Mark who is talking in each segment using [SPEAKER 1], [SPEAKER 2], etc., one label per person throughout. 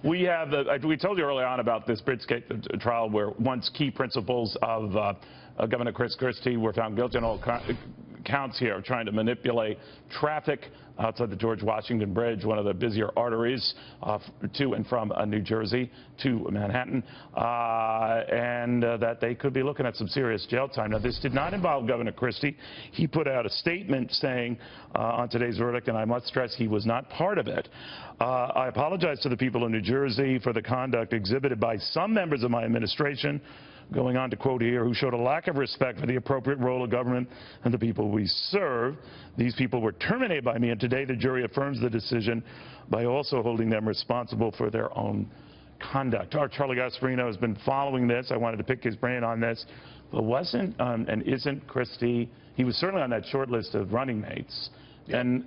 [SPEAKER 1] We have we told you early on about this Bridgegate trial where once key principals of Governor Chris Christie were found guilty on all counts here of trying to manipulate traffic outside the George Washington Bridge, one of the busier arteries to and from New Jersey to Manhattan, and that they could be looking at some serious jail time. Now, this did not involve Governor Christie. He put out a statement saying on today's verdict, and I must stress he was not part of it, I apologize to the people of New Jersey for the conduct exhibited by some members of my administration, going on to quote here, who showed a lack of respect for the appropriate role of government and the people we serve. These people were terminated by me, and today the jury affirms the decision by also holding them responsible for their own conduct. Our Charlie Gasparino has been following this. I wanted to pick his brain on this. But wasn't and isn't Christie, he was certainly on that short list of running mates. Yep. And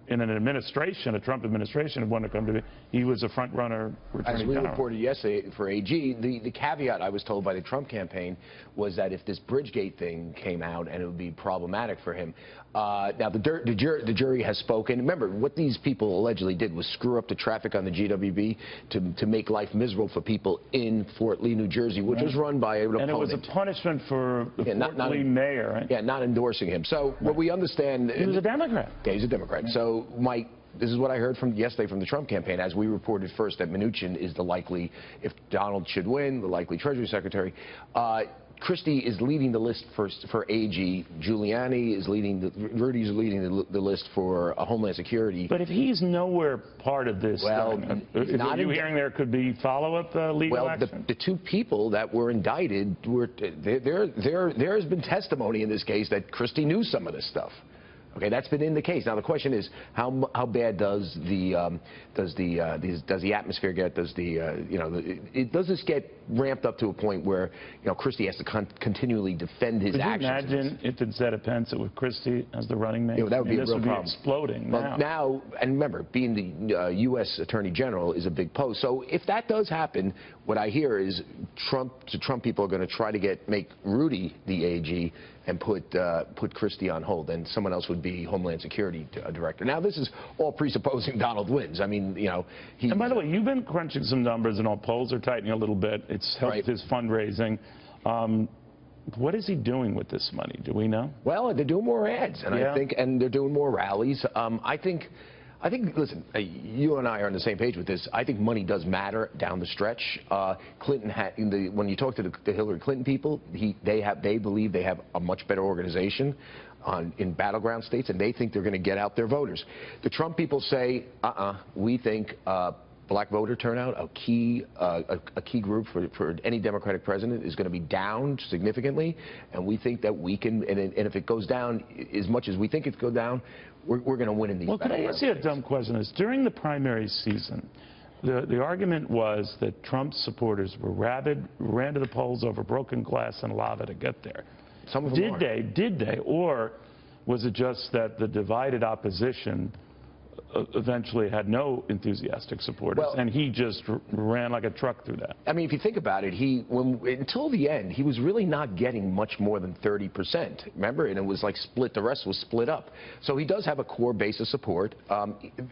[SPEAKER 1] in an administration, a Trump administration, wanted to come to me, he was a front runner.
[SPEAKER 2] As we reported yesterday for AG, the caveat I was told by the Trump campaign was that if this Bridgegate thing came out and it would be problematic for him. Now, the jury has spoken. Remember, what these people allegedly did was screw up the traffic on the GWB to make life miserable for people in Fort Lee, New Jersey, which was run by an opponent.
[SPEAKER 1] And it was a punishment for the Fort Lee mayor, right?
[SPEAKER 2] Yeah, not endorsing him. So what we understand...
[SPEAKER 1] He was a Democrat.
[SPEAKER 2] Yeah, he's a Democrat. So, Mike, this is what I heard from yesterday from the Trump campaign, as we reported first, that Mnuchin is the likely, if Donald should win, the likely Treasury Secretary. Christie is leading the list for AG. Giuliani is leading, Rudy's leading the list for Homeland Security.
[SPEAKER 1] But if he's nowhere part of this,
[SPEAKER 2] well,
[SPEAKER 1] are you hearing there could be follow-up legal action?
[SPEAKER 2] The two people that were indicted were there has been testimony in this case that Christie knew some of this stuff. Okay, that's been in the case. Now the question is, how bad does the atmosphere get? Does does this get ramped up to a point where Christie has to continually defend his actions?
[SPEAKER 1] Could you imagine if instead of Pence it was Christie as the running mate?
[SPEAKER 2] That would be a real problem.
[SPEAKER 1] Exploding
[SPEAKER 2] now. Now, and remember, being the U.S. Attorney General is a big post. So if that does happen, what I hear is Trump people are going to try to make Rudy the AG and put Christie on hold, and someone else would be Homeland Security Director. Now, this is all presupposing Donald wins. I mean,
[SPEAKER 1] And by the way, you've been crunching some numbers, and all polls are tightening a little bit. It's helped his fundraising. What is he doing with this money? Do we know?
[SPEAKER 2] Well, they're doing more ads, and I think, and they're doing more rallies. I think, listen, you and I are on the same page with this. I think money does matter down the stretch. Clinton when you talk to the Hillary Clinton people, they believe they have a much better organization in battleground states, and they think they're going to get out their voters. The Trump people say, we think black voter turnout, a key group for any Democratic president, is going to be down significantly, and we think that we can, and if it goes down as much as we think it's go down, we're going to win in these battlegrounds.
[SPEAKER 1] Well, can I ask you a dumb question? During the primary season, the argument was that Trump's supporters were rabid, ran to the polls over broken glass and lava to get there.
[SPEAKER 2] Some of them
[SPEAKER 1] did they, or was it just that the divided opposition eventually had no enthusiastic supporters, and he just ran like a truck through that?
[SPEAKER 2] I mean, if you think about it, until the end, he was really not getting much more than 30%. Remember? And it was like split. The rest was split up. So he does have a core base of support.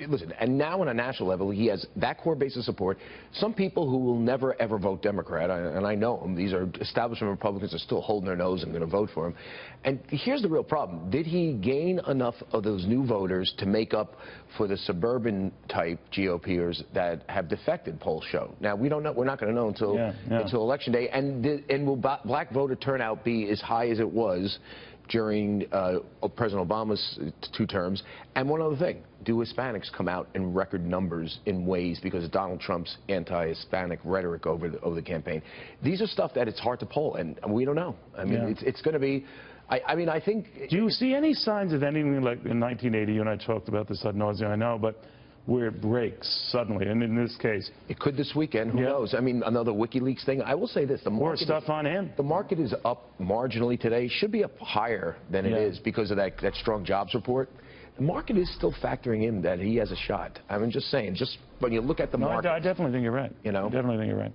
[SPEAKER 2] Listen, and now on a national level, he has that core base of support. Some people who will never, ever vote Democrat, and I know them, these are establishment Republicans, are still holding their nose and going to vote for him. And here's the real problem. Did he gain enough of those new voters to make up for the suburban-type GOPers that have defected, polls show? Now, we don't know. We're not going to know until Election Day. And will black voter turnout be as high as it was during President Obama's 2 terms? And one other thing, do Hispanics come out in record numbers in ways because of Donald Trump's anti-Hispanic rhetoric over the campaign? These are stuff that it's hard to poll, and we don't know. I mean, it's going to be... I mean, I think...
[SPEAKER 1] Do you see any signs of anything like in 1980? You and I talked about this ad nauseum, I know, but where it breaks suddenly, and in this case...
[SPEAKER 2] It could this weekend. Who knows? I mean, another WikiLeaks thing. I will say this.
[SPEAKER 1] More stuff on him.
[SPEAKER 2] The market is up marginally today. Should be up higher than it is because of that strong jobs report. The market is still factoring in that he has a shot. I'm just saying, just when you look at the market...
[SPEAKER 1] I definitely think you're right.
[SPEAKER 2] You know?
[SPEAKER 1] I definitely think you're right.